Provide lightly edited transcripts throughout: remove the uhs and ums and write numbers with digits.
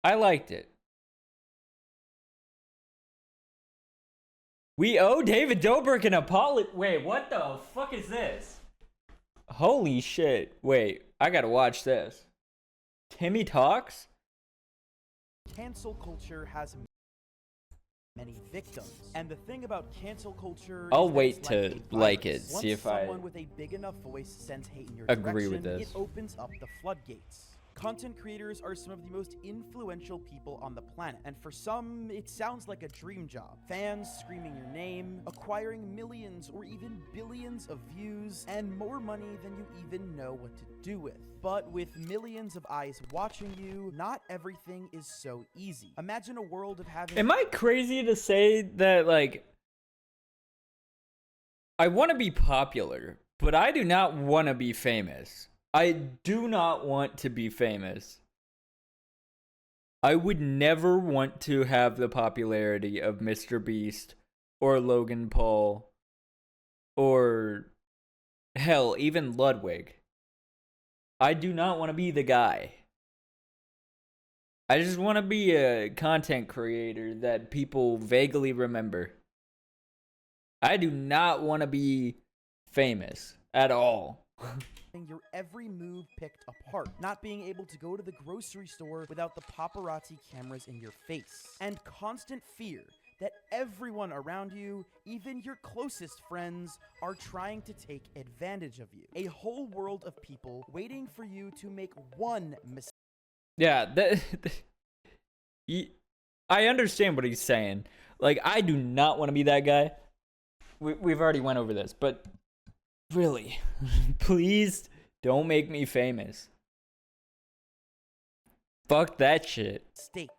I liked it. We owe David Dobrik an apology. Wait, what the fuck is this? Holy shit. Wait, I gotta watch this. Timmy-Talks? Cancel culture has many victims. And the thing about cancel culture I'll is that wait it's to like it, see if I someone with a big enough voice sends hate in your agree direction, with this. it opens up the floodgates. Content creators are some of the most influential people on the planet, and for some, it sounds like a dream job. Fans screaming your name, acquiring millions or even billions of views, and more money than you even know what to do with. But with millions of eyes watching you, not everything is so easy. Imagine a world of having— Am I crazy to say that, like, I want to be popular, but I do not want to be famous? I do not want to be famous. I would never want to have the popularity of Mr. Beast or Logan Paul or, hell, even Ludwig. I do not want to be the guy. I just want to be a content creator that people vaguely remember. I do not want to be famous at all. your every move picked apart, not being able to go to the grocery store without the paparazzi cameras in your face, and constant fear that everyone around you, even your closest friends, are trying to take advantage of you. A whole world of people waiting for you to make one mistake. Yeah, I understand what he's saying. Like, I do not want to be that guy. We've already went over this, but really, please don't make me famous. Fuck that shit.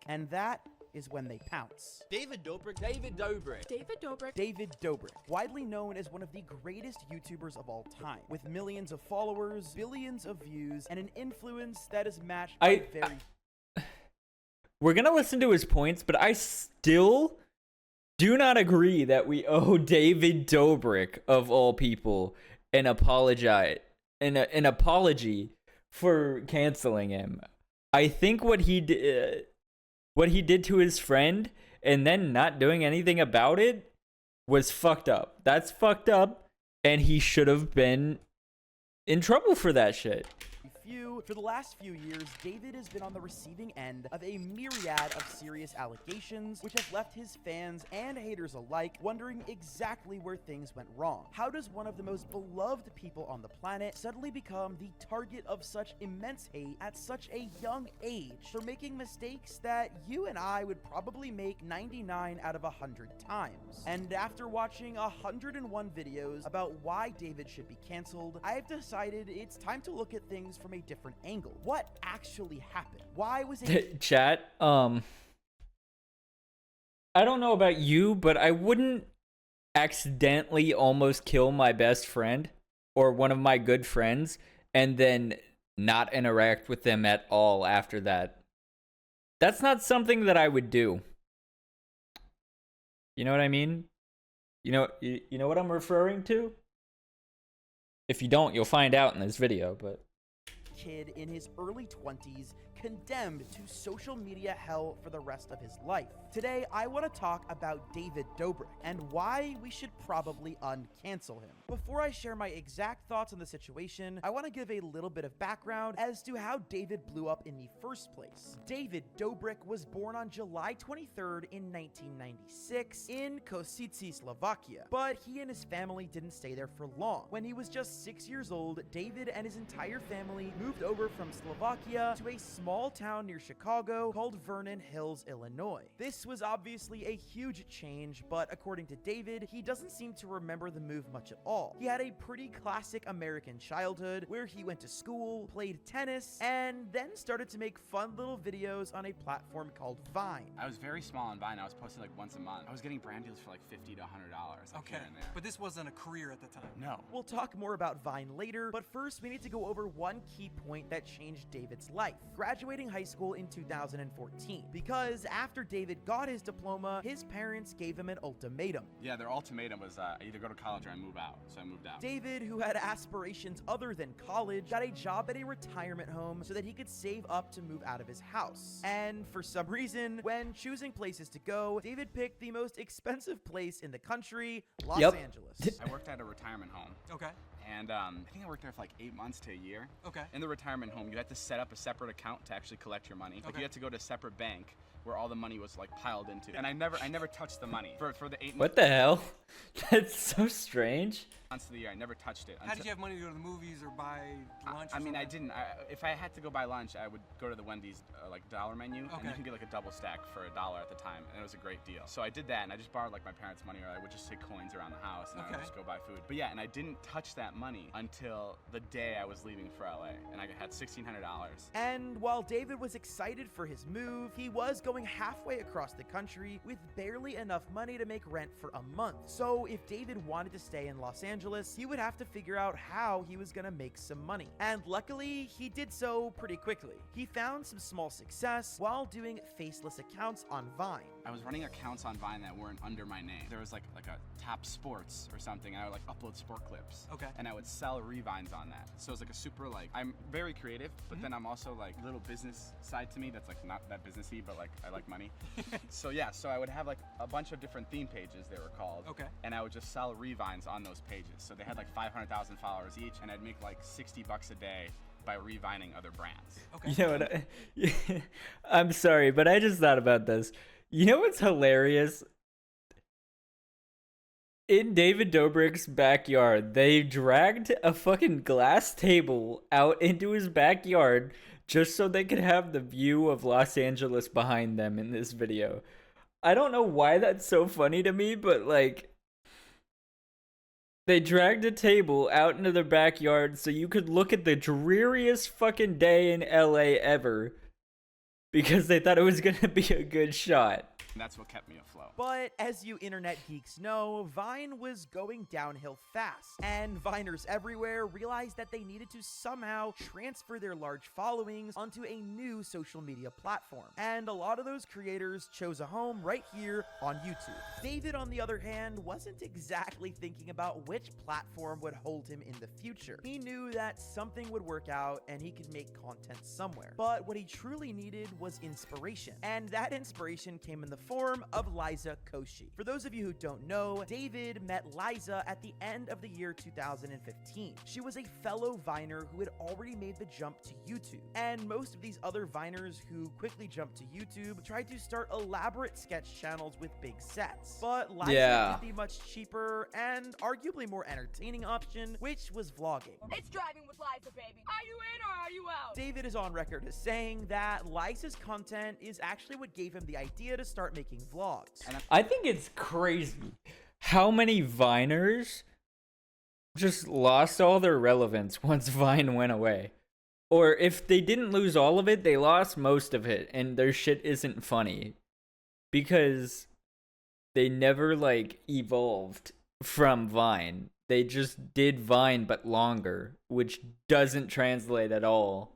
And that is when they pounce. David Dobrik. David Dobrik, widely known as one of the greatest YouTubers of all time, with millions of followers, billions of views, and an influence that is matched by We're gonna listen to his points, but I still do not agree that we owe David Dobrik, of all people, an apology for canceling him. I think what he did to his friend and then not doing anything about it was fucked up. That's fucked up, and he should have been in trouble for that shit. For the last few years, David has been on the receiving end of a myriad of serious allegations, which have left his fans and haters alike wondering exactly where things went wrong. How does one of the most beloved people on the planet suddenly become the target of such immense hate at such a young age for making mistakes that you and I would probably make 99 out of 100 times? And after watching 101 videos about why David should be canceled, I have decided it's time to look at things from a different angle. What actually happened? Why was it— Chat, I don't know about you, but I wouldn't accidentally almost kill my best friend or one of my good friends and then not interact with them at all after that. That's not something that I would do. You know what I mean? You know what I'm referring to? If you don't, you'll find out in this video, but kid in his early 20s condemned to social media hell for the rest of his life. Today, I want to talk about David Dobrik and why we should probably uncancel him. Before I share my exact thoughts on the situation, I want to give a little bit of background as to how David blew up in the first place. David Dobrik was born on July 23rd in 1996 in Kosice, Slovakia, but he and his family didn't stay there for long. When he was just 6 years old, David and his entire family moved over from Slovakia to a small town near Chicago called Vernon Hills, Illinois. This was obviously a huge change, but according to David, he doesn't seem to remember the move much at all. He had a pretty classic American childhood where he went to school, played tennis, and then started to make fun little videos on a platform called Vine. I was very small on Vine. I was posting like once a month. I was getting brand deals for like $50 to $100. Okay, but this wasn't a career at the time. No. We'll talk more about Vine later, but first we need to go over one key point that changed David's life. Graduating graduating high school in 2014. Because after David got his diploma, his parents gave him an ultimatum. Yeah, their ultimatum was either go to college or I move out. So I moved out. David, who had aspirations other than college, got a job at a retirement home so that he could save up to move out of his house. And for some reason, when choosing places to go, David picked the most expensive place in the country, Los Angeles. I worked at a retirement home. Okay. And I think I worked there for like 8 months to a year. Okay. In the retirement home, you had to set up a separate account to actually collect your money. Like you had to go to a separate bank where all the money was like piled into. And I never touched the money for the 8 months. What the hell? That's so strange. Months of the year, I never touched it. How did you have money to go to the movies or buy lunch? I mean, I didn't. If I had to go buy lunch, I would go to the Wendy's like dollar menu, and you can get like a double stack for $1 at the time, and it was a great deal. So I did that, and I just borrowed like my parents' money, or I would just take coins around the house, and I would just go buy food. But yeah, and I didn't touch that money until the day I was leaving for LA, and I had $1,600. And while David was excited for his move, he was going halfway across the country with barely enough money to make rent for a month. So if David wanted to stay in Los Angeles, he would have to figure out how he was gonna make some money. And luckily, he did so pretty quickly. He found some small success while doing faceless accounts on Vine. I was running accounts on Vine that weren't under my name. There was like a Top Sports or something, and I would like upload sport clips. Okay. And I would sell revines on that. So it's like a super like, I'm very creative, but then I'm also like little business side to me that's like not that businessy, but like I like money. So yeah, so I would have like a bunch of different theme pages, they were called. Okay. And I would just sell revines on those pages. So they had like 500,000 followers each, and I'd make like $60 a day by revining other brands. Okay. You know what? I'm sorry, but I just thought about this. You know what's hilarious? In David Dobrik's backyard, they dragged a fucking glass table out into his backyard just so they could have the view of Los Angeles behind them in this video. I don't know why that's so funny to me, but like, they dragged a table out into their backyard so you could look at the dreariest fucking day in LA ever because they thought it was gonna be a good shot. And that's what kept me afloat. But as you internet geeks know, Vine was going downhill fast, and Viners everywhere realized that they needed to somehow transfer their large followings onto a new social media platform. And a lot of those creators chose a home right here on YouTube. David, on the other hand, wasn't exactly thinking about which platform would hold him in the future. He knew that something would work out and he could make content somewhere. But what he truly needed was inspiration, and that inspiration came in the form of Liza Koshy. For those of you who don't know, David met Liza at the end of the year 2015. She was a fellow Viner who had already made the jump to YouTube, and most of these other Viners who quickly jumped to YouTube tried to start elaborate sketch channels with big sets. But Liza did the much cheaper and arguably more entertaining option, which was vlogging. It's driving with Liza, baby. Are you in or are you out? David is on record as saying that Liza's content is actually what gave him the idea to start making vlogs. I think it's crazy how many Viners just lost all their relevance once Vine went away. Or if they didn't lose all of it, they lost most of it, and their shit isn't funny. Because they never, like, evolved from Vine. They just did Vine, but longer, which doesn't translate at all.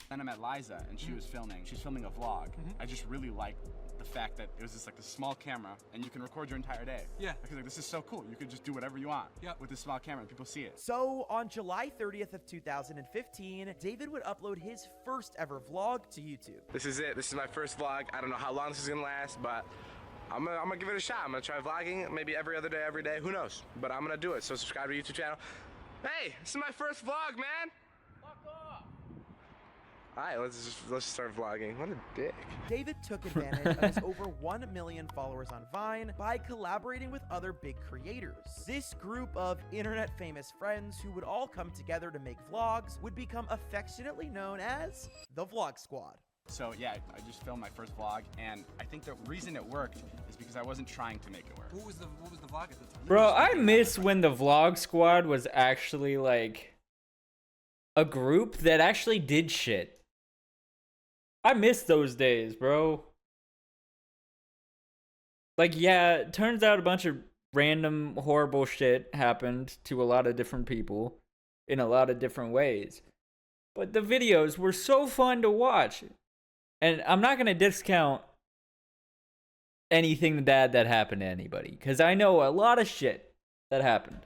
Then I met Liza, and she was filming a vlog. I just really liked the fact that it was just like a small camera, and you can record your entire day. Yeah. Because like, this is so cool. You can just do whatever you want Yep. with this small camera, and people see it. So on July 30th of 2015, David would upload his first ever vlog to YouTube. This is it. This is my first vlog. I don't know how long this is gonna last, but I'm gonna give it a shot. I'm gonna try vlogging maybe every other day, every day. Who knows? But I'm gonna do it. So subscribe to the YouTube channel. Hey, this is my first vlog, man. Alright, let's start vlogging. What a dick. David took advantage of his over 1 million followers on Vine by collaborating with other big creators. This group of internet famous friends who would all come together to make vlogs would become affectionately known as the Vlog Squad. So yeah, I just filmed my first vlog, and I think the reason it worked is because I wasn't trying to make it work. What was the vlog at the time? Bro, I miss when the Vlog Squad was actually, like, a group that actually did shit. I miss those days, bro. Like, yeah, it turns out a bunch of random horrible shit happened to a lot of different people in a lot of different ways. But the videos were so fun to watch. And I'm not going to discount anything bad that happened to anybody, because I know a lot of shit that happened.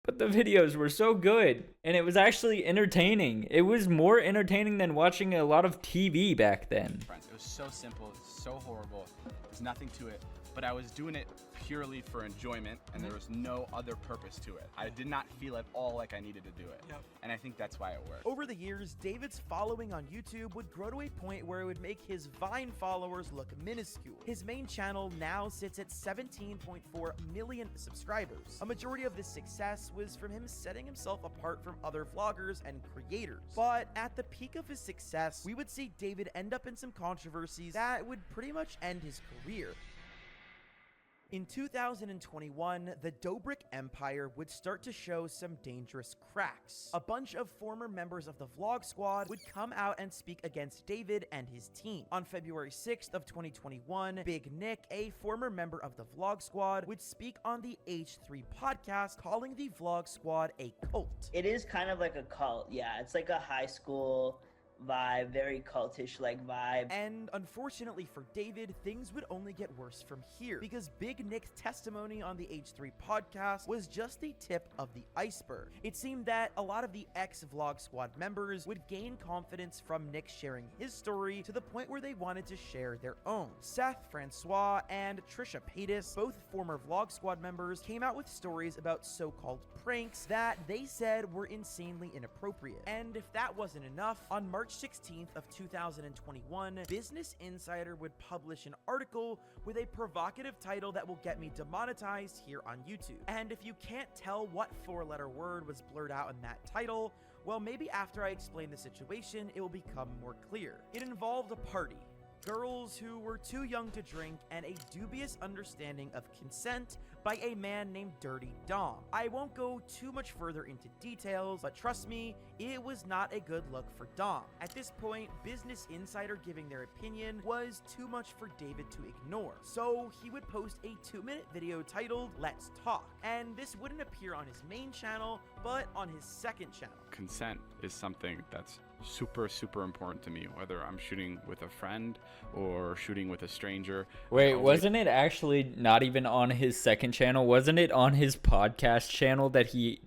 But the videos were so good, and it was actually entertaining. It was more entertaining than watching a lot of TV back then. It was so simple, so horrible. There's nothing to it, but I was doing it purely for enjoyment, and there was no other purpose to it. I did not feel at all like I needed to do it, and I think that's why it worked. Over the years, David's following on YouTube would grow to a point where it would make his Vine followers look minuscule. His main channel now sits at 17.4 million subscribers. A majority of this success was from him setting himself apart from other vloggers and creators. But at the peak of his success, we would see David end up in some controversies that would pretty much end his career. In 2021, the Dobrik empire would start to show some dangerous cracks. A bunch of former members of the Vlog Squad would come out and speak against David and his team. On February 6th of 2021, Big Nick, a former member of the Vlog Squad, would speak on the H3 podcast, calling the Vlog Squad a cult. It is kind of like a cult, yeah. It's like a high school vibe, very cultish like vibe. And unfortunately for David, things would only get worse from here, because Big Nick's testimony on the H3 podcast was just the tip of the iceberg. It seemed that a lot of the ex-Vlog Squad members would gain confidence from Nick sharing his story to the point where they wanted to share their own. Seth, Francois, and Trisha Paytas, both former Vlog Squad members, came out with stories about so-called pranks that they said were insanely inappropriate. And if that wasn't enough, on March 16th of 2021, Business Insider would publish an article with a provocative title that will get me demonetized here on YouTube. And if you can't tell what four-letter word was blurred out in that title, well, maybe after I explain the situation, it will become more clear. It involved a party, girls who were too young to drink, and a dubious understanding of consent by a man named Dirty Dom. I won't go too much further into details, but trust me, it was not a good look for Dom. At this point, Business Insider giving their opinion was too much for David to ignore. So he would post a 2-minute video titled Let's Talk, and this wouldn't appear on his main channel, but on his second channel. Consent is something that's super important to me, whether I'm shooting with a friend or shooting with a stranger. Wait, wasn't it actually not even on his second channel? Wasn't it on his podcast channel that he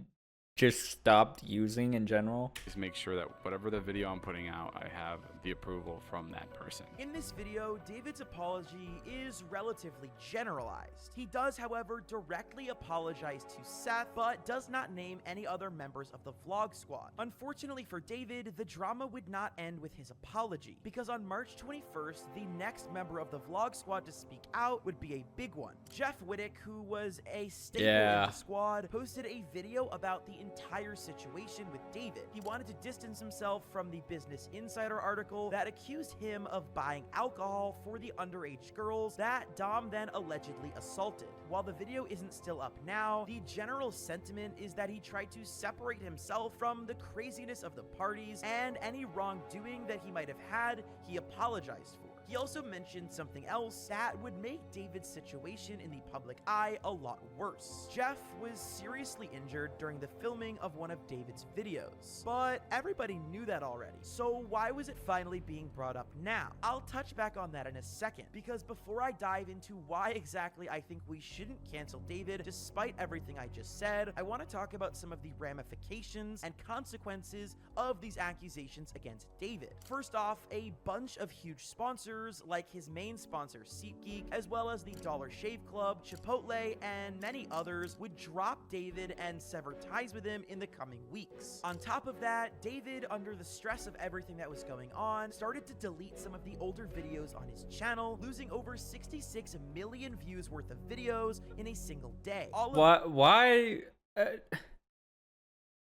just stopped using in general? Just make sure that whatever the video I'm putting out, I have the approval from that person. In this video, David's apology is relatively generalized. He does, however, directly apologize to Seth, but does not name any other members of the Vlog Squad. Unfortunately for David, the drama would not end with his apology, because on March 21st, the next member of the Vlog Squad to speak out would be a big one. Jeff Wittick, who was a staple in the squad, posted a video about the entire situation with David. He wanted to distance himself from the Business Insider article that accused him of buying alcohol for the underage girls that Dom then allegedly assaulted. While the video isn't still up now, the general sentiment is that he tried to separate himself from the craziness of the parties, and any wrongdoing that he might have had, he apologized for. He also mentioned something else that would make David's situation in the public eye a lot worse. Jeff was seriously injured during the filming of one of David's videos, but everybody knew that already. So why was it finally being brought up now? I'll touch back on that in a second, because before I dive into why exactly I think we shouldn't cancel David despite everything I just said, I want to talk about some of the ramifications and consequences of these accusations against David. First off, a bunch of huge sponsors like his main sponsor SeatGeek, as well as the Dollar Shave Club, Chipotle, and many others would drop David and sever ties with him in the coming weeks. On top of that, David, under the stress of everything that was going on, started to delete some of the older videos on his channel, losing over 66 million views worth of videos in a single day. Why?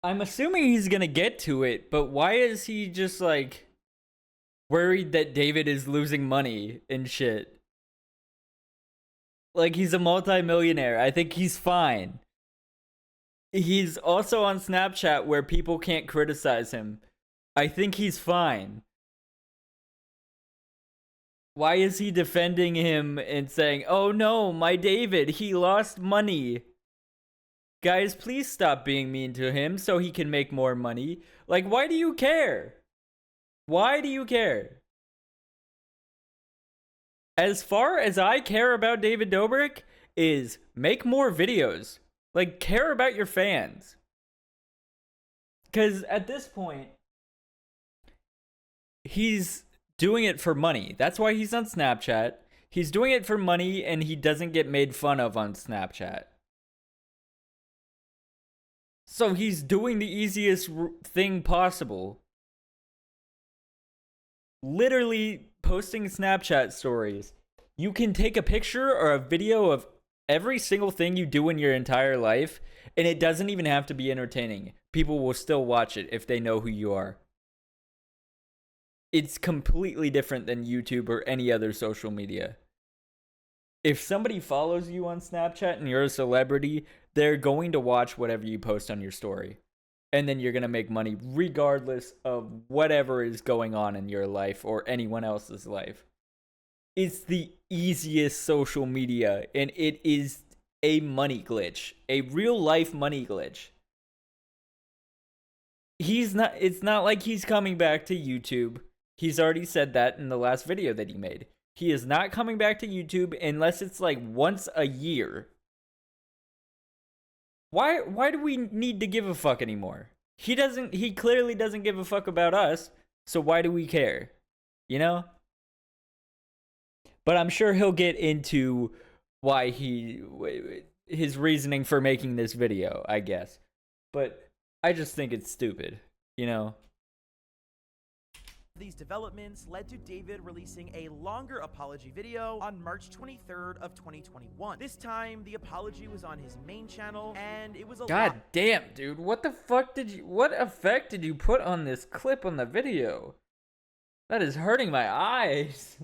I'm assuming he's gonna get to it, but why is he just like worried that David is losing money and shit? Like, he's a multi-millionaire. I think he's fine. He's also on Snapchat where people can't criticize him. I think he's fine. Why is he defending him and saying, oh no, my David, he lost money? Guys, please stop being mean to him so he can make more money. Like, why do you care? Why do you care? as far as I care about David Dobrik, is make more videos. Like, care about your fans. Because at this point, he's doing it for money. That's why he's on Snapchat. He's doing it for money, and he doesn't get made fun of on Snapchat. So he's doing the easiest thing possible. Literally posting Snapchat stories. You can take a picture or a video of every single thing you do in your entire life, and it doesn't even have to be entertaining. People will still watch it if they know who you are. It's completely different than YouTube or any other social media. If somebody follows you on Snapchat and you're a celebrity, they're going to watch whatever you post on your story. And then you're going to make money regardless of whatever is going on in your life or anyone else's life. It's the easiest social media, and it is a money glitch, a real life money glitch. It's not like he's coming back to YouTube. He's already said that in the last video that he made. He is not coming back to YouTube unless it's like once a year. Why do we need to give a fuck anymore? He clearly doesn't give a fuck about us, so why do we care? You know? But I'm sure he'll get into why his reasoning for making this video, I guess. But I just think it's stupid, you know? These developments led to David releasing a longer apology video on March 23rd of 2021. This time, the apology was on his main channel, and it was a God damn, dude. What effect did you put on this clip on the video? That is hurting my eyes.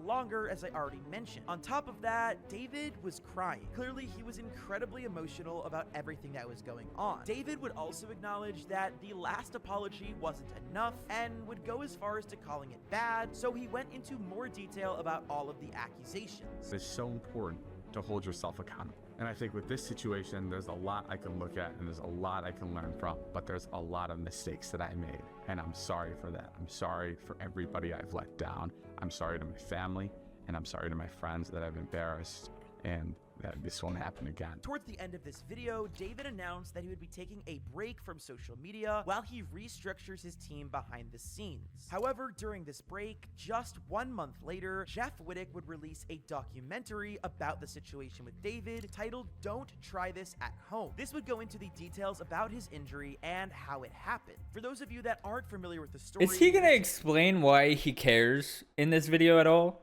Longer, as I already mentioned. On top of that, David was crying. Clearly, he was incredibly emotional about everything that was going on. David would also acknowledge that the last apology wasn't enough and would go as far as to calling it bad, so he went into more detail about all of the accusations. It's so important to hold yourself accountable. And I think with this situation, there's a lot I can look at and there's a lot I can learn from, but there's a lot of mistakes that I made. And I'm sorry for that. I'm sorry for everybody I've let down. I'm sorry to my family, and I'm sorry to my friends that I've embarrassed, and that this won't happen again. Towards the end of this video, David announced that he would be taking a break from social media while he restructures his team behind the scenes. However, during this break, just 1 month later, Jeff Wittek would release a documentary about the situation with David titled "Don't Try This at Home." This would go into the details about his injury and how it happened. For those of you that aren't familiar with the story... Is he gonna explain why he cares in this video at all?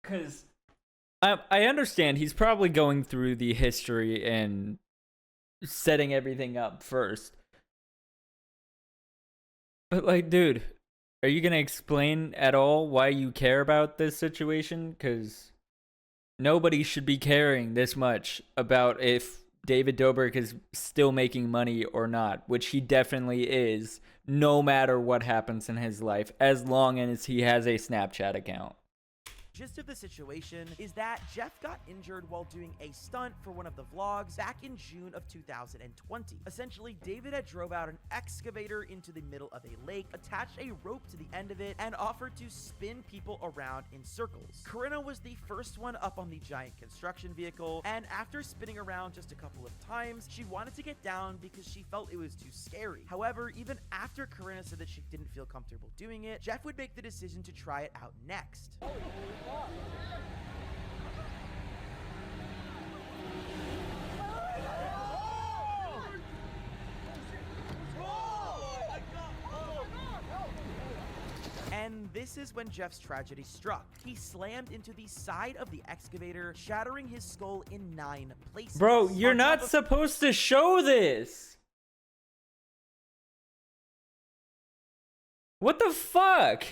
Because I understand he's probably going through the history and setting everything up first. But like, dude, are you gonna explain at all why you care about this situation? Because nobody should be caring this much about if David Dobrik is still making money or not, which he definitely is, no matter what happens in his life, as long as he has a Snapchat account. Gist of the situation is that Jeff got injured while doing a stunt for one of the vlogs back in June of 2020. Essentially, David had drove out an excavator into the middle of a lake, attached a rope to the end of it, and offered to spin people around in circles. Corinna was the first one up on the giant construction vehicle, and after spinning around just a couple of times, she wanted to get down because she felt it was too scary. However, even after Corinna said that she didn't feel comfortable doing it, Jeff would make the decision to try it out next. And this is when Jeff's tragedy struck. He slammed into the side of the excavator, shattering his skull in 9 places. Bro, you're not supposed to show this. What the fuck?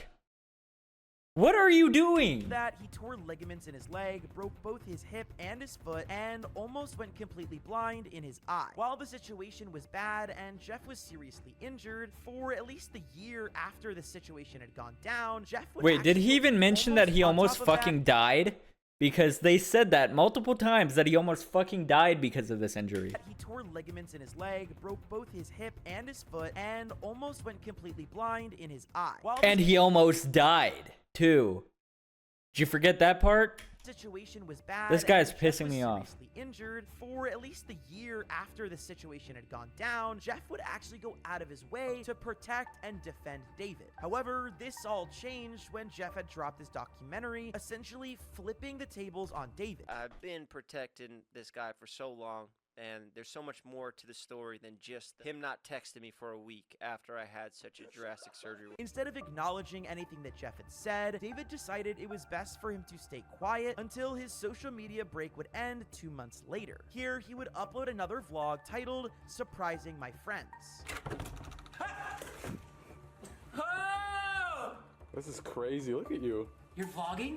What are you doing? That he tore ligaments in his leg, broke both his hip and his foot, and almost went completely blind in his eye. While the situation was bad and Jeff was seriously injured, for at least the year after the situation had gone down, Jeff would... Wait, did he even mention that he almost fucking died? Because they said that multiple times, that he almost fucking died because of this injury. He tore ligaments in his leg, broke both his hip and his foot, and almost went completely blind in his eye. And he almost died, too. Did you forget that part? Situation was bad. This guy's and Jeff pissing was me off. seriously injured. For at least the year after the situation had gone down, Jeff would actually go out of his way to protect and defend David. However, this all changed when Jeff had dropped his documentary, essentially flipping the tables on David. I've been protecting this guy for so long, and there's so much more to the story than just him not texting me for a week after I had such a drastic surgery. Instead of acknowledging anything that Jeff had said, David decided it was best for him to stay quiet until his social media break would end 2 months later. Here, he would upload another vlog titled Surprising My Friends. This is crazy. Look at you. You're vlogging?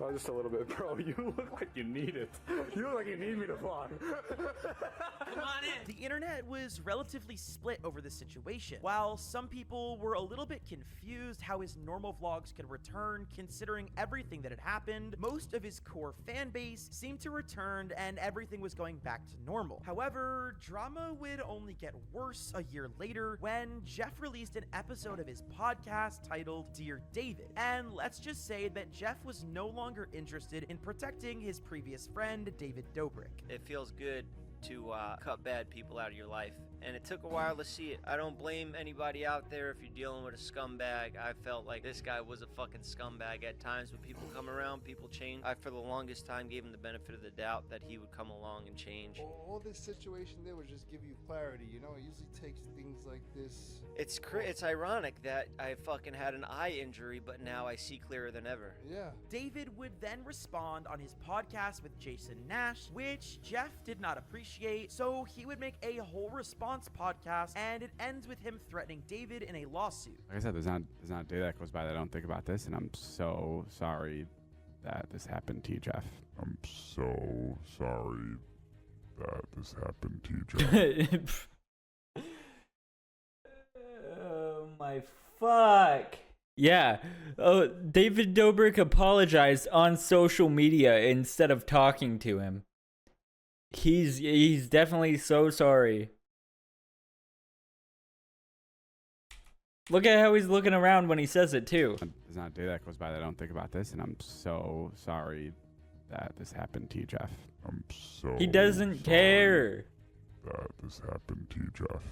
Oh, just a little bit, bro. You look like you need it. You look like you need me to vlog. Come on in. The internet was relatively split over the situation. While some people were a little bit confused how his normal vlogs could return considering everything that had happened, most of his core fan base seemed to return and everything was going back to normal. However, drama would only get worse a year later when Jeff released an episode of his podcast titled Dear David. And let's just say that Jeff was no longer interested in protecting his previous friend, David Dobrik. It feels good to cut bad people out of your life, and it took a while to see it. I don't blame anybody out there if you're dealing with a scumbag. I felt like this guy was a fucking scumbag at times. When people come around, people change. I, for the longest time, gave him the benefit of the doubt that he would come along and change. All this situation there would just give you clarity, you know? It usually takes things like this. It's ironic that I fucking had an eye injury, but now I see clearer than ever. Yeah. David would then respond on his podcast with Jason Nash, which Jeff did not appreciate, so he would make a whole response podcast, and it ends with him threatening David in a lawsuit. Like I said, there's not a day that goes by that I don't think about this, and I'm so sorry that this happened to you, Jeff. I'm so sorry that this happened to you, Jeff. Oh my fuck. Yeah. Oh, David Dobrik apologized on social media instead of talking to him. He's definitely so sorry. Look at how he's looking around when he says it too. There's not a day that goes by that I don't think about this, and I'm so sorry that this happened to you, Jeff. I'm so He doesn't care. that this happened to you, Jeff.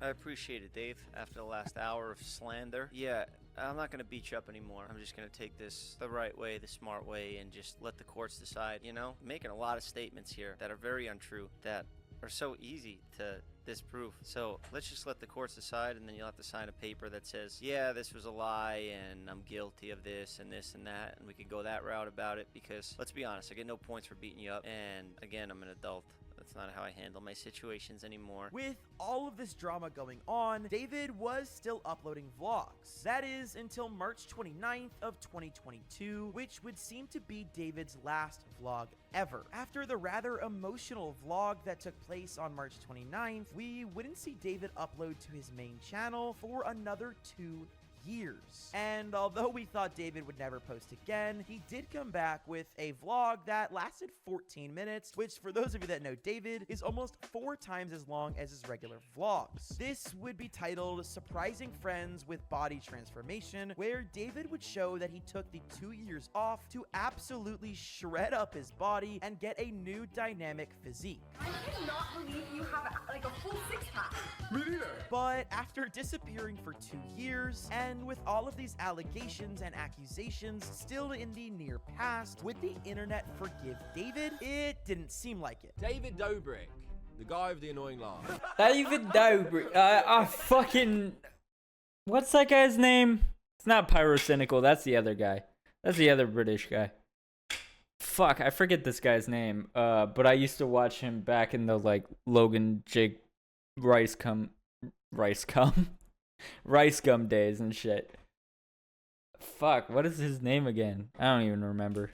I appreciate it, Dave, after the last hour of slander. Yeah, I'm not going to beat you up anymore. I'm just going to take this the right way, the smart way, and just let the courts decide, you know? Making a lot of statements here that are very untrue, that are so easy to disprove. So let's just let the courts decide, and then you'll have to sign a paper that says, yeah, this was a lie, and I'm guilty of this and this and that, and we can go that route about it, because let's be honest, I get no points for beating you up, and again, I'm an adult. That's not how I handle my situations anymore. With all of this drama going on, David was still uploading vlogs. That is until March 29th of 2022, which would seem to be David's last vlog ever. After the rather emotional vlog that took place on March 29th, we wouldn't see David upload to his main channel for another 2 years. And although we thought David would never post again, he did come back with a vlog that lasted 14 minutes, which for those of you that know David is almost 4 times as long as his regular vlogs. This would be titled Surprising Friends with Body Transformation, where David would show that he took the 2 years off to absolutely shred up his body and get a new dynamic physique. I cannot believe you have like a full six-pack. Me neither. But after disappearing for 2 years, and with all of these allegations and accusations still in the near past, would the internet forgive David? It didn't seem like it. David Dobrik, the guy with the annoying laugh. David Dobrik. Fucking. What's that guy's name? It's not Pyrocynical. That's the other guy. That's the other British guy. Fuck, I forget this guy's name. But I used to watch him back in the like Logan Jake Rice Gum days and shit. Fuck, what is his name again? I don't even remember.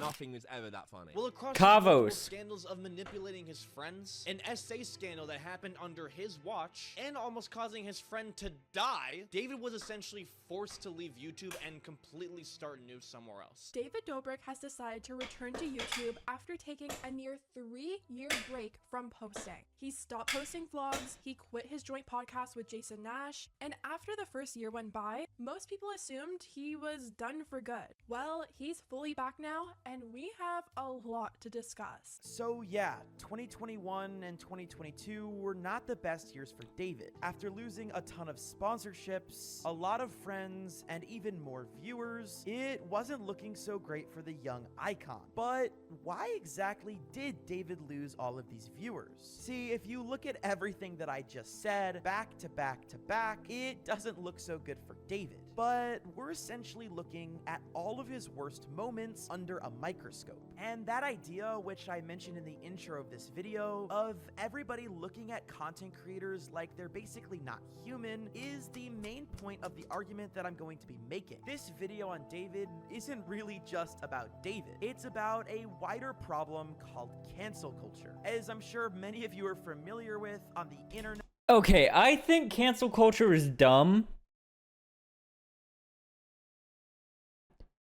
Nothing was ever that funny. Well, across Kavos. scandals of manipulating his friends, an essay scandal that happened under his watch, and almost causing his friend to die, David was essentially forced to leave YouTube and completely start new somewhere else. David Dobrik has decided to return to YouTube after taking a near 3-year break from posting. He stopped posting vlogs, he quit his joint podcast with Jason Nash, and after the first year went by, Most people assumed he was done for good. Well, he's fully back now, and we have a lot to discuss. So yeah, 2021 and 2022 were not the best years for David. After losing a ton of sponsorships, a lot of friends, and even more viewers, it wasn't looking so great for the young icon. But why exactly did David lose all of these viewers? See, if you look at everything that I just said, back to back to back, it doesn't look so good for David. But we're essentially looking at all of his worst moments under a microscope. And that idea, which I mentioned in the intro of this video, of everybody looking at content creators like they're basically not human, is the main point of the argument that I'm going to be making. This video on David isn't really just about David. It's about a wider problem called cancel culture, as I'm sure many of you are familiar with on the internet. Okay, I think cancel culture is dumb.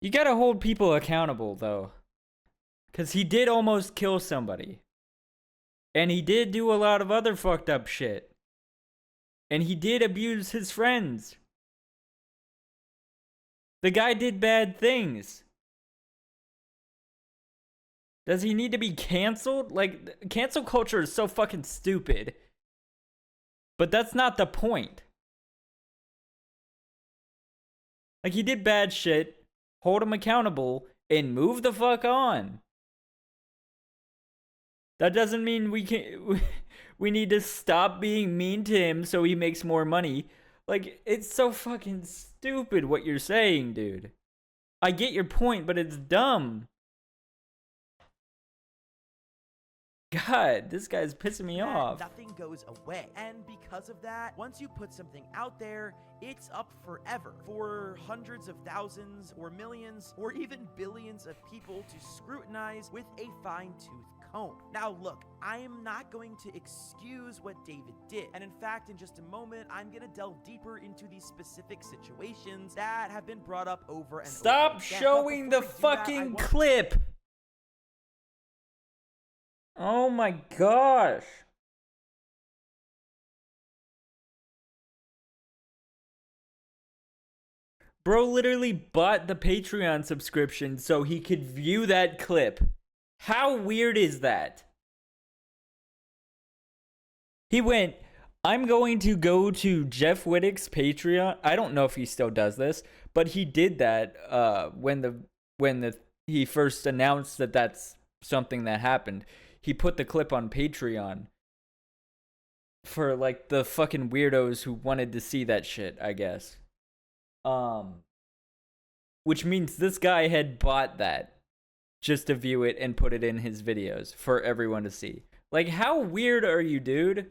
You gotta hold people accountable, though. Because he did almost kill somebody. And he did do a lot of other fucked up shit. And he did abuse his friends. The guy did bad things. Does he need to be canceled? Like, cancel culture is so fucking stupid. But that's not the point. Like, he did bad shit. Hold him accountable, and move the fuck on. That doesn't mean we need to stop being mean to him so he makes more money. Like, it's so fucking stupid what you're saying, dude. I get your point, but it's dumb. God, this guy's pissing me off. Nothing goes away. And because of that, once you put something out there, it's up forever for hundreds of thousands or millions or even billions of people to scrutinize with a fine-tooth comb. Now look, I am not going to excuse what David did. And in fact, in just a moment, I'm going to delve deeper into these specific situations that have been brought up over and over again. Stop showing the fucking clip. Oh my gosh. Bro literally bought the Patreon subscription so he could view that clip. How weird is that? He went, I'm going to go to Jeff Wittick's Patreon. I don't know if he still does this, but he did that when he first announced that that's something that happened. He put the clip on Patreon for like the fucking weirdos who wanted to see that shit, I guess. Which means this guy had bought that just to view it and put it in his videos for everyone to see. Like, how weird are you, dude?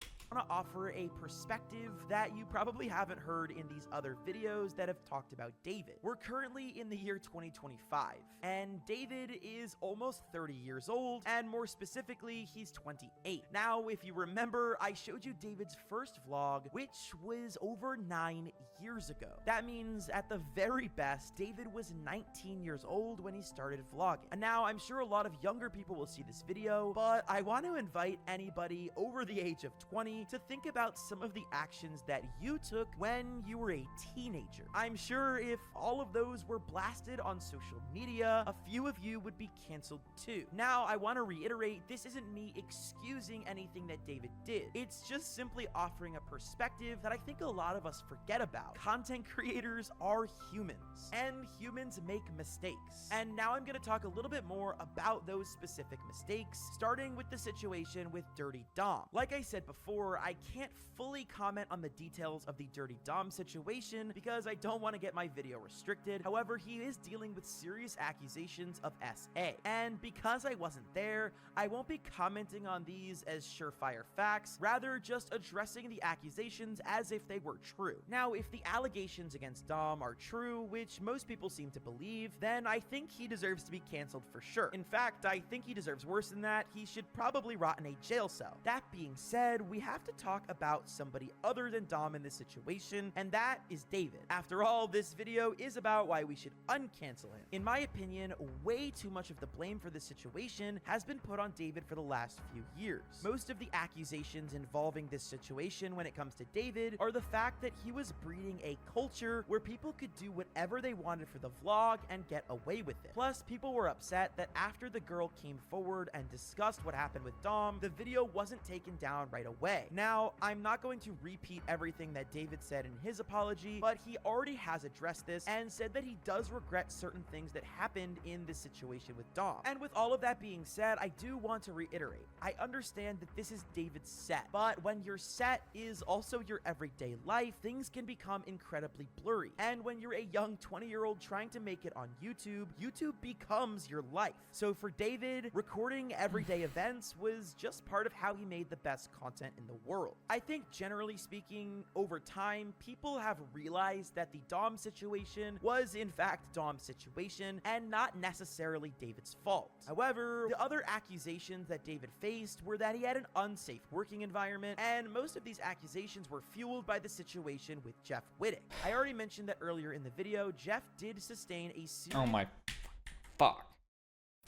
I want to offer a perspective that you probably haven't heard in these other videos that have talked about David. We're currently in the year 2025, and David is almost 30 years old, and more specifically, he's 28. Now, if you remember, I showed you David's first vlog, which was over 9 years ago. That means, at the very best, David was 19 years old when he started vlogging. And now, I'm sure a lot of younger people will see this video, but I want to invite anybody over the age of 20 to think about some of the actions that you took when you were a teenager. I'm sure if all of those were blasted on social media, a few of you would be canceled too. Now, I want to reiterate, this isn't me excusing anything that David did. It's just simply offering a perspective that I think a lot of us forget about. Content creators are humans, and humans make mistakes. And now I'm going to talk a little bit more about those specific mistakes, starting with the situation with Dirty Dom. Like I said before, I can't fully comment on the details of the Dirty Dom situation because I don't want to get my video restricted. However, he is dealing with serious accusations of SA. And because I wasn't there, I won't be commenting on these as surefire facts, rather just addressing the accusations as if they were true. Now, if the allegations against Dom are true, which most people seem to believe, then I think he deserves to be canceled for sure. In fact, I think he deserves worse than that. He should probably rot in a jail cell. That being said, we have to talk about somebody other than Dom in this situation, and that is David. After all, this video is about why we should uncancel him. In my opinion, way too much of the blame for this situation has been put on David for the last few years. Most of the accusations involving this situation when it comes to David are the fact that he was breeding creating a culture where people could do whatever they wanted for the vlog and get away with it. Plus, people were upset that after the girl came forward and discussed what happened with Dom, the video wasn't taken down right away. Now, I'm not going to repeat everything that David said in his apology, but he already has addressed this and said that he does regret certain things that happened in this situation with Dom. And with all of that being said, I do want to reiterate, I understand that this is David's set, but when your set is also your everyday life, things can become incredibly blurry. And when you're a young 20-year-old trying to make it on YouTube, YouTube becomes your life. So for David, recording everyday events was just part of how he made the best content in the world. I think generally speaking, over time, people have realized that the Dom situation was in fact Dom's situation and not necessarily David's fault. However, the other accusations that David faced were that he had an unsafe working environment, and most of these accusations were fueled by the situation with Jeff Wittick. I already mentioned that earlier in the video. Jeff did sustain a serious— Oh my...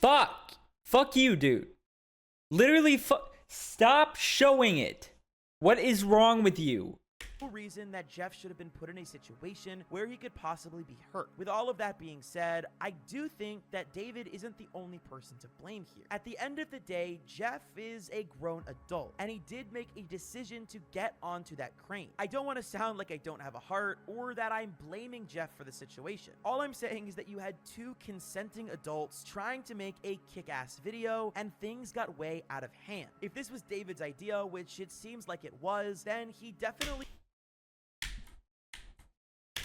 Fuck you, dude. Literally, stop showing it. What is wrong with you? reason that Jeff should have been put in a situation where he could possibly be hurt. With all of that being said, I do think that David isn't the only person to blame here. At the end of the day, Jeff is a grown adult, and he did make a decision to get onto that crane. I don't want to sound like I don't have a heart or that I'm blaming Jeff for the situation. All I'm saying is that you had two consenting adults trying to make a kick-ass video, and things got way out of hand. If this was David's idea, which it seems like it was, then he definitely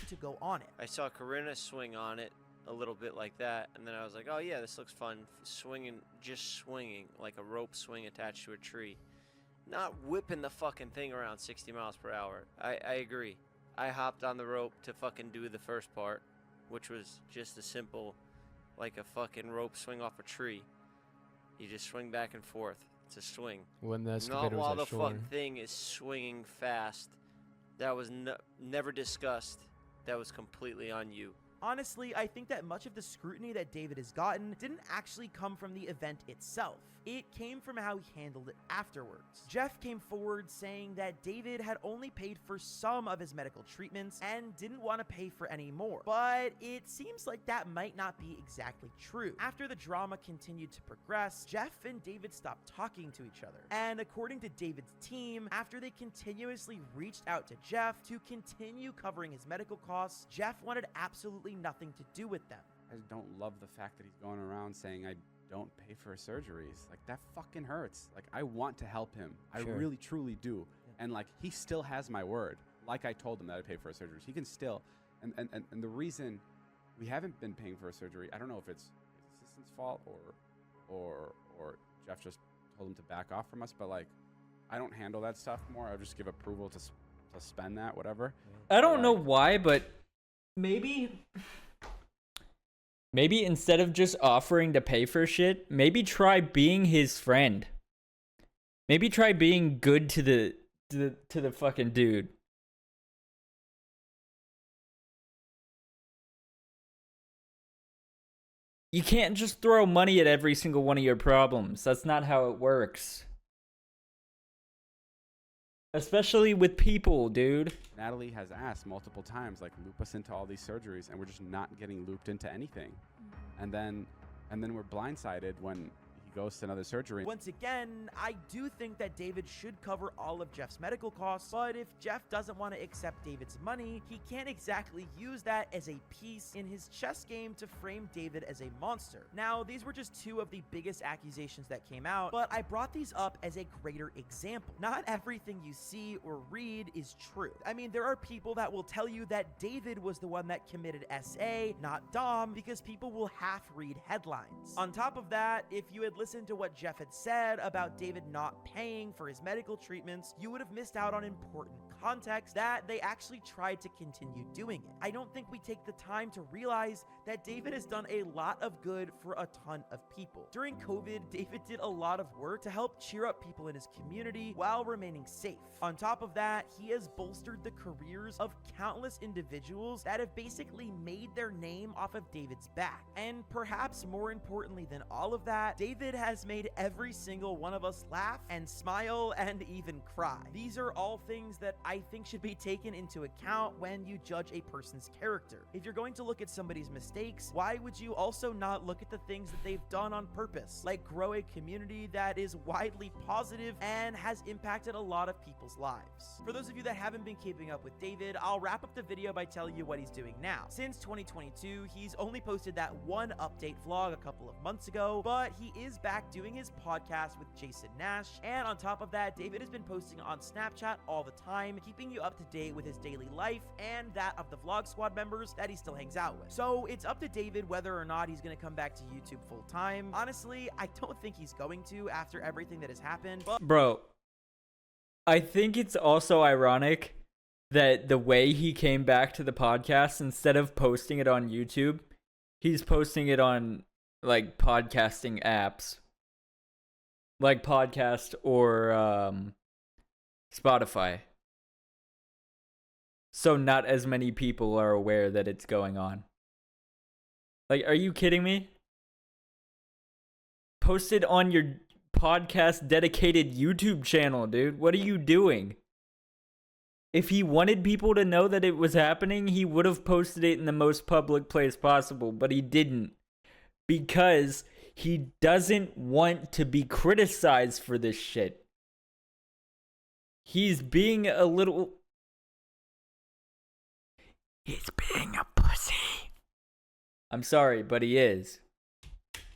to go on it. I saw Corinna swing on it a little bit like that, and then I was like, oh yeah, this looks fun. Swinging, just swinging, like a rope swing attached to a tree. Not whipping the fucking thing around 60 miles per hour. I agree. I hopped on the rope to fucking do the first part, which was just a simple, like a fucking rope swing off a tree. You just swing back and forth. It's a swing. When the Not excavator while the was ashore. fucking thing is swinging fast. That was never discussed. That was completely on you. Honestly, I think that much of the scrutiny that David has gotten didn't actually come from the event itself. It came from how he handled it afterwards. Jeff came forward saying that David had only paid for some of his medical treatments and didn't want to pay for any more. But it seems like that might not be exactly true. After the drama continued to progress, Jeff and David stopped talking to each other. And according to David's team, after they continuously reached out to Jeff to continue covering his medical costs, Jeff wanted absolutely nothing to do with them. I don't love the fact that he's going around saying I don't pay for surgeries. Like, that fucking hurts. Like, I want to help him. I really, truly do. Yeah. And, like, he still has my word. Like I told him that I'd pay for his surgeries. He can still. And the reason we haven't been paying for a surgery, I don't know if it's his assistant's fault or Jeff just told him to back off from us, but, like, I don't handle that stuff more. I'll just give approval to spend that, whatever. I don't know why, but maybe instead of just offering to pay for shit, maybe try being his friend. Maybe try being good to the fucking dude. You can't just throw money at every single one of your problems. That's not how it works. Especially with people, dude. Natalie has asked multiple times, like, loop us into all these surgeries, and we're just not getting looped into anything. And then we're blindsided when he goes to another surgery. Once again, I do think that David should cover all of Jeff's medical costs, but if Jeff doesn't want to accept David's money, he can't exactly use that as a piece in his chess game to frame David as a monster. Now, these were just two of the biggest accusations that came out, but I brought these up as a greater example. Not everything you see or read is true. I mean, there are people that will tell you that David was the one that committed SA, not Dom, because people will half-read headlines. On top of that, if you had listened to what Jeff had said about David not paying for his medical treatments, you would have missed out on important context that they actually tried to continue doing it. I don't think we take the time to realize that David has done a lot of good for a ton of people. During COVID, David did a lot of work to help cheer up people in his community while remaining safe. On top of that, he has bolstered the careers of countless individuals that have basically made their name off of David's back. And perhaps more importantly than all of that, David has made every single one of us laugh and smile and even cry. These are all things that I I think should be taken into account when you judge a person's character. If you're going to look at somebody's mistakes, why would you also not look at the things that they've done on purpose, like grow a community that is widely positive and has impacted a lot of people's lives? For those of you that haven't been keeping up with David, I'll wrap up the video by telling you what he's doing now. Since 2022, he's only posted that one update vlog a couple of months ago, but he is back doing his podcast with Jason Nash, and on top of that, David has been posting on Snapchat all the time, keeping you up to date with his daily life and that of the Vlog Squad members that he still hangs out with. So it's up to David whether or not he's gonna come back to YouTube full time. Honestly, I don't think he's going to after everything that has happened, but Bro, I think it's also ironic that the way he came back to the podcast, instead of posting it on YouTube, he's posting it on like podcasting apps, like Podcast or Spotify. So not as many people are aware that it's going on. Like, are you kidding me? Post it on your podcast dedicated YouTube channel, dude. What are you doing? If he wanted people to know that it was happening, he would have posted it in the most public place possible, but he didn't. Because he doesn't want to be criticized for this shit. He's being a little... He's being a pussy. I'm sorry, but he is.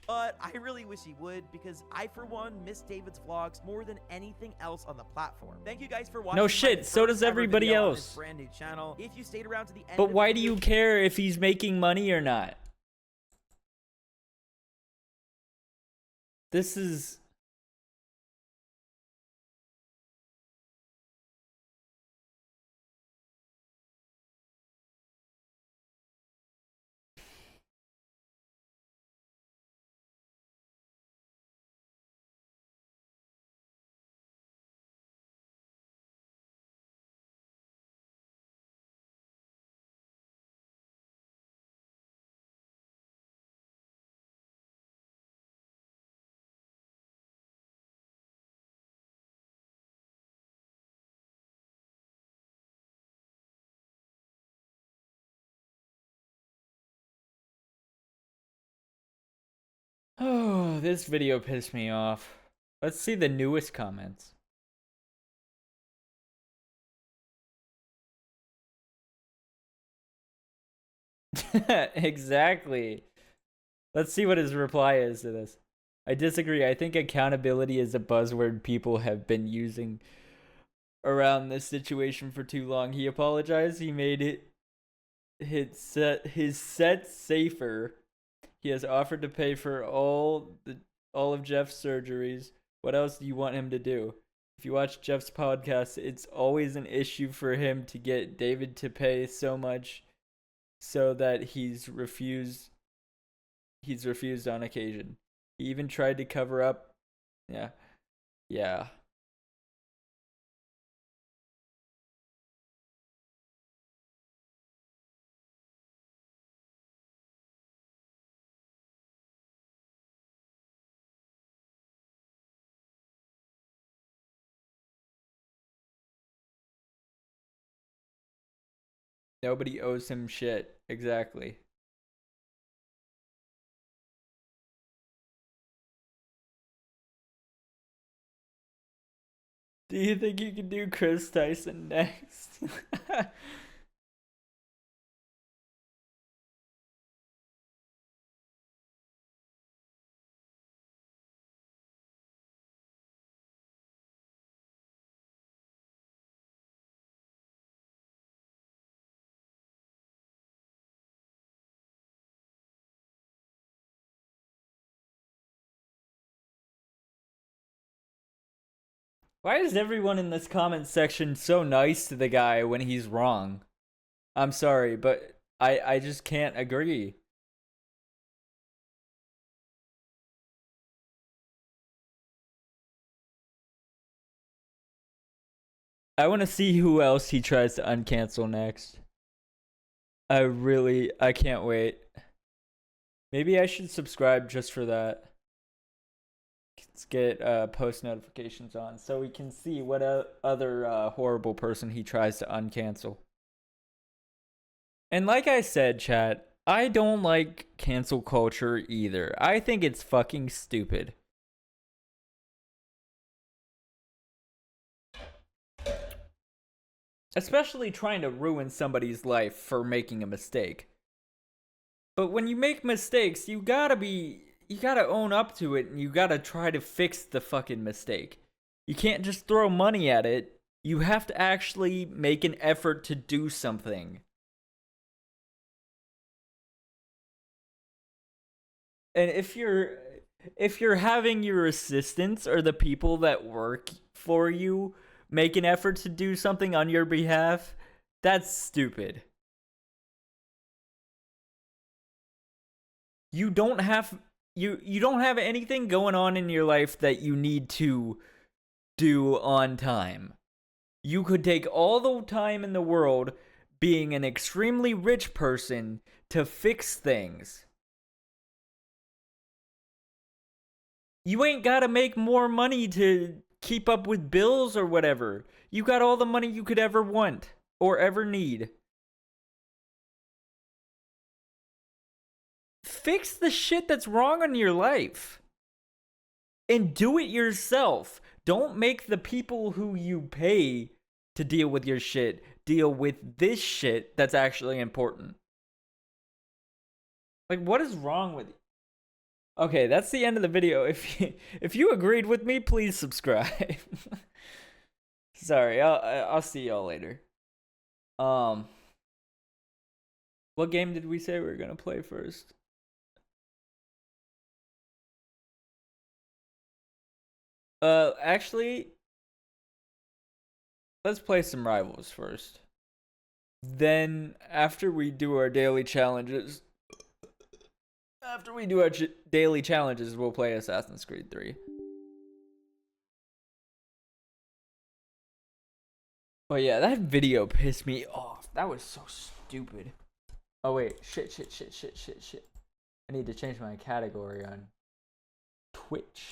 But I really wish he would, because I, for one, miss David's vlogs more than anything else on the platform. Thank you guys for watching. No shit, so does everybody else. On this brand new channel. If you stayed around to the end But why do you care if he's making money or not? This is... Oh, this video pissed me off. Let's see the newest comments. Exactly. Let's see what his reply is to this. I disagree. I think accountability is a buzzword people have been using around this situation for too long. He apologized. He made it his set safer. He has offered to pay for all of Jeff's surgeries. What else do you want him to do? If you watch Jeff's podcast, it's always an issue for him to get David to pay so much so that he's refused on occasion. He even tried to cover up. Yeah. Nobody owes him shit. Exactly. Do you think you can do Chris Tyson next? Why is everyone in this comment section so nice to the guy when he's wrong? I'm sorry, but I just can't agree. I want to see who else he tries to uncancel next. I can't wait. Maybe I should subscribe just for that. Let's get post notifications on so we can see what other horrible person he tries to uncancel. And like I said, chat, I don't like cancel culture either. I think it's fucking stupid. Especially trying to ruin somebody's life for making a mistake. But when you make mistakes, you gotta own up to it, and you gotta try to fix the fucking mistake. You can't just throw money at it. You have to actually make an effort to do something. And if you're having your assistants or the people that work for you make an effort to do something on your behalf, that's stupid. You don't have anything going on in your life that you need to do on time. You could take all the time in the world being an extremely rich person to fix things. You ain't gotta make more money to keep up with bills or whatever. You got all the money you could ever want or ever need. Fix the shit that's wrong in your life. And do it yourself. Don't make the people who you pay to deal with your shit deal with this shit that's actually important. Like, what is wrong with you? Okay, that's the end of the video. If you agreed with me, please subscribe. Sorry, I'll see y'all later. What game did we say we were gonna play first? Actually, let's play some Rivals first. Then, after we do our daily challenges, we'll play Assassin's Creed 3. Oh yeah, that video pissed me off. That was so stupid. Oh wait, shit. I need to change my category on Twitch.